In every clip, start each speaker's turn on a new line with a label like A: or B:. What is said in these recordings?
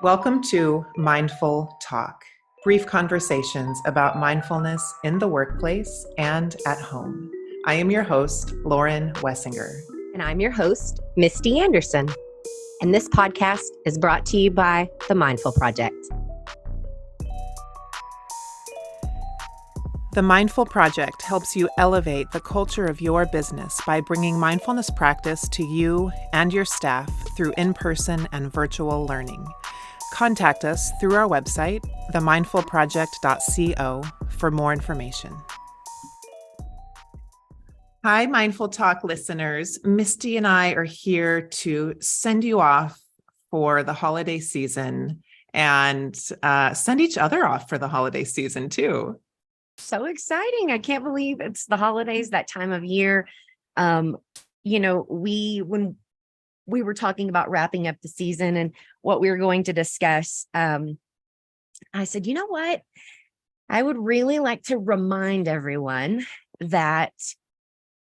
A: Welcome to Mindful Talk, brief conversations about mindfulness in the workplace and at home. I am your host, Lauren Wessinger.
B: And I'm your host, Misti Anderson. And this podcast is brought to you by the Mindful Project.
A: The Mindful Project helps you elevate the culture of your business by bringing mindfulness practice to you and your staff through in-person and virtual learning. Contact us through our website, themindfulproject.co, for more information. Hi, Mindful Talk listeners. Misti and I are here to send you off for the holiday season and send each other off for the holiday season too.
B: So exciting. I can't believe it's the holidays, that time of year. When we were talking about wrapping up the season and what we were going to discuss, I said, you know what? I would really like to remind everyone that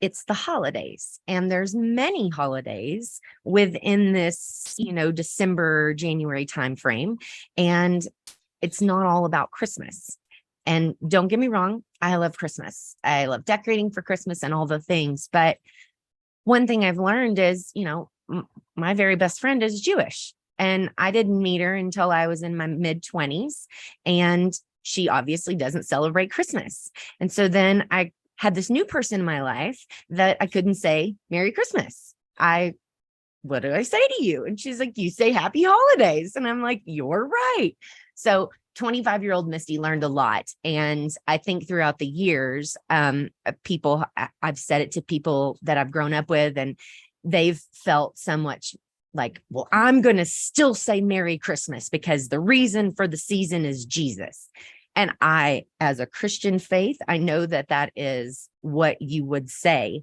B: it's the holidays, and there's many holidays within this, December, January timeframe, and it's not all about Christmas. And don't get me wrong, I love Christmas. I love decorating for Christmas and all the things. But one thing I've learned is, my very best friend is Jewish, and I didn't meet her until I was in my mid-20s, and she obviously doesn't celebrate Christmas. And so then I had this new person in my life that I couldn't say Merry Christmas. What do I say to you? And she's like, you say Happy Holidays. And I'm like, you're right. So 25-year-old Misti learned a lot. And I think throughout the years, I've said it to people that I've grown up with, and they've felt somewhat like, well, I'm going to still say Merry Christmas because the reason for the season is Jesus. And I, as a Christian faith, I know that that is what you would say.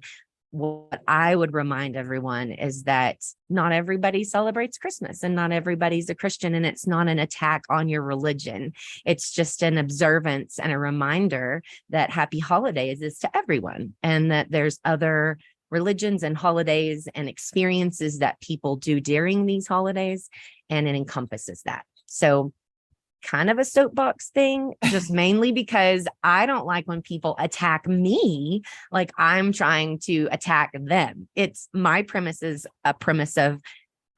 B: What I would remind everyone is that not everybody celebrates Christmas, and not everybody's a Christian, and it's not an attack on your religion. It's just an observance and a reminder that Happy Holidays is to everyone, and that there's other religions and holidays and experiences that people do during these holidays, and it encompasses that. So kind of a soapbox thing, just mainly because I don't like when people attack me like I'm trying to attack them. It's my premise is a premise of,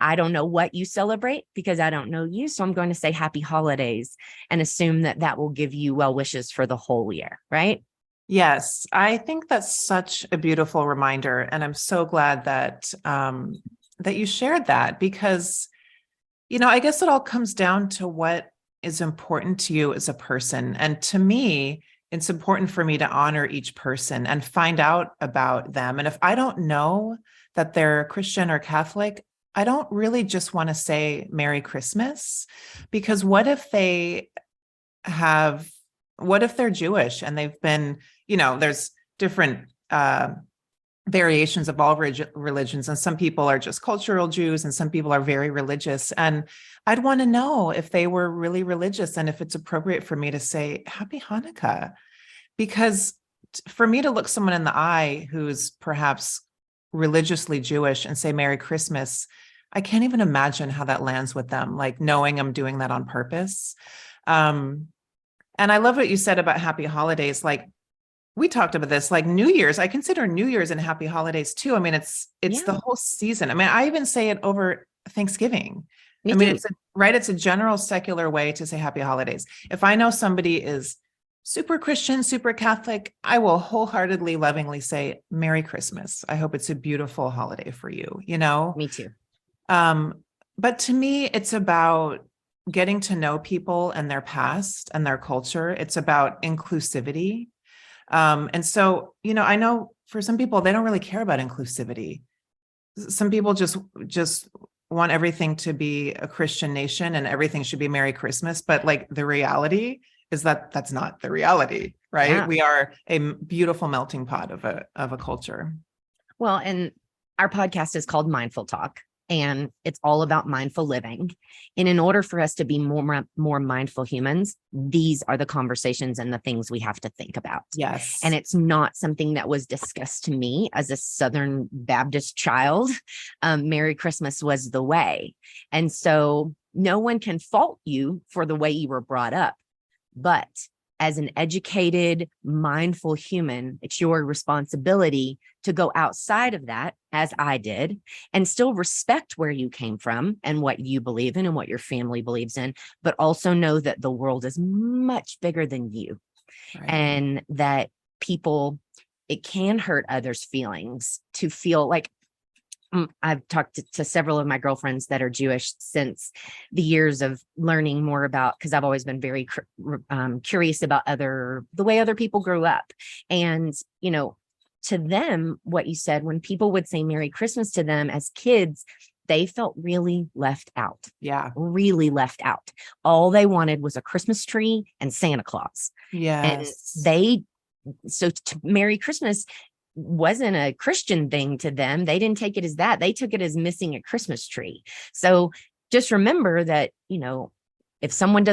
B: I don't know what you celebrate because I don't know you. So I'm going to say Happy Holidays and assume that that will give you well wishes for the whole year, right?
A: Yes, I think that's such a beautiful reminder. And I'm so glad that that you shared that because, I guess it all comes down to what is important to you as a person. And to me, it's important for me to honor each person and find out about them. And if I don't know that they're Christian or Catholic, I don't really just want to say Merry Christmas, because what if they're Jewish and they've been, there's different variations of all religions, and some people are just cultural Jews and some people are very religious. And I'd want to know if they were really religious and if it's appropriate for me to say Happy Hanukkah, because for me to look someone in the eye who's perhaps religiously Jewish and say Merry Christmas, I can't even imagine how that lands with them, like knowing I'm doing that on purpose. And I love what you said about Happy Holidays. Like, we talked about this, like New Year's. I consider New Year's and Happy Holidays too. I mean, it's the whole season. I mean, I even say it over Thanksgiving.
B: Me too.
A: It's a general secular way to say Happy Holidays. If I know somebody is super Christian, super Catholic, I will wholeheartedly, lovingly say Merry Christmas. I hope it's a beautiful holiday for you,
B: Me too.
A: But to me, it's about getting to know people and their past and their culture. It's about inclusivity. And so, I know for some people, they don't really care about inclusivity. Some people just want everything to be a Christian nation and everything should be Merry Christmas. But like the reality is that that's not the reality, right?
B: Yeah.
A: We are a beautiful melting pot of a culture.
B: Well, and our podcast is called Mindful Talk, and it's all about mindful living. And in order for us to be more mindful humans, these are the conversations and the things we have to think about.
A: Yes.
B: And it's not something that was discussed to me as a Southern Baptist child. Merry Christmas was the way. And so no one can fault you for the way you were brought up. But as an educated, mindful human, it's your responsibility to go outside of that, as I did, and still respect where you came from and what you believe in and what your family believes in, but also know that the world is much bigger than you.
A: Right.
B: And that people, it can hurt others' feelings to feel like, I've talked to several of my girlfriends that are Jewish since the years of learning more about, because I've always been very curious about the way other people grew up. And, to them, what you said, when people would say Merry Christmas to them as kids, they felt really left out.
A: Yeah.
B: Really left out. All they wanted was a Christmas tree and Santa Claus.
A: Yes.
B: And so Merry Christmas wasn't a Christian thing to them. They didn't take it as that. They took it as missing a Christmas tree. So just remember that, if someone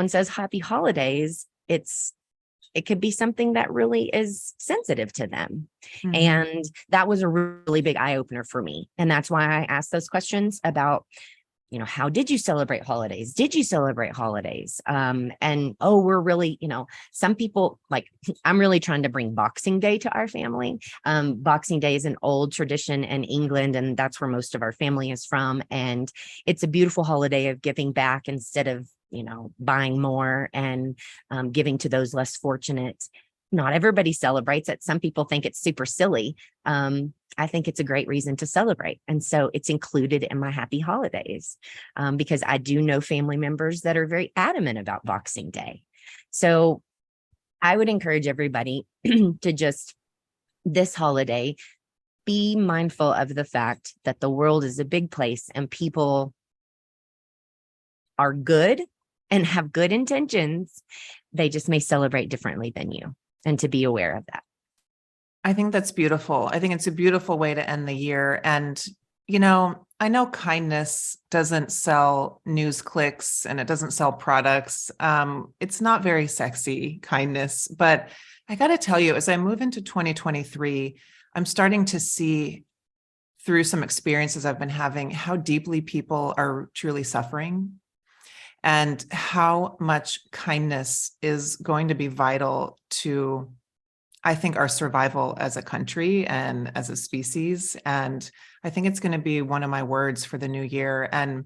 B: says happy holidays, it could be something that really is sensitive to them.
A: Mhm.
B: And that was a really big eye opener for me. And that's why I asked those questions about, how did you celebrate holidays? Did you celebrate holidays? We're really, some people, like, I'm really trying to bring Boxing Day to our family. Boxing Day is an old tradition in England, and that's where most of our family is from. And it's a beautiful holiday of giving back instead of, buying more, and giving to those less fortunate. Not everybody celebrates it. Some people think it's super silly. I think it's a great reason to celebrate. And so it's included in my happy holidays, because I do know family members that are very adamant about Boxing Day. So I would encourage everybody to just, this holiday, be mindful of the fact that the world is a big place and people are good and have good intentions. They just may celebrate differently than you, and to be aware of that.
A: I think that's beautiful. I think it's a beautiful way to end the year. And, I know kindness doesn't sell news clicks and it doesn't sell products. It's not very sexy, kindness, but I got to tell you, as I move into 2023, I'm starting to see through some experiences I've been having how deeply people are truly suffering, and how much kindness is going to be vital to, I think, our survival as a country and as a species. And I think it's going to be one of my words for the new year. And,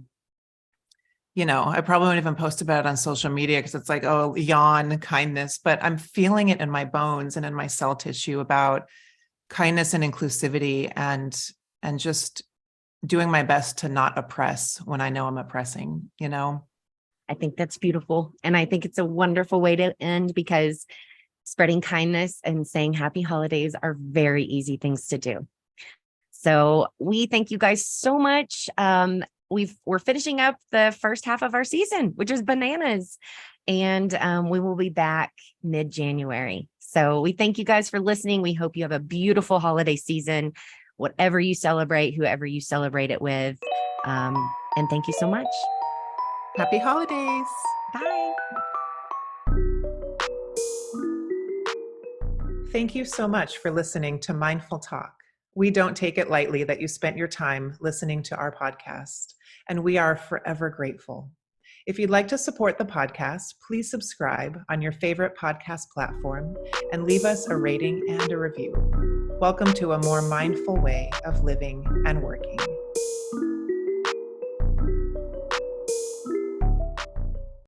A: I probably won't even post about it on social media because it's like, oh, yawn, kindness, but I'm feeling it in my bones and in my cell tissue about kindness and inclusivity, and just doing my best to not oppress when I know I'm oppressing,
B: I think that's beautiful. And I think it's a wonderful way to end, because spreading kindness and saying happy holidays are very easy things to do. So we thank you guys so much. We're finishing up the first half of our season, which is bananas. And we will be back mid-January. So we thank you guys for listening. We hope you have a beautiful holiday season, whatever you celebrate, whoever you celebrate it with. And thank you so much.
A: Happy holidays.
B: Bye.
A: Thank you so much for listening to Mindful Talk. We don't take it lightly that you spent your time listening to our podcast, and we are forever grateful. If you'd like to support the podcast, please subscribe on your favorite podcast platform and leave us a rating and a review. Welcome to a more mindful way of living and working.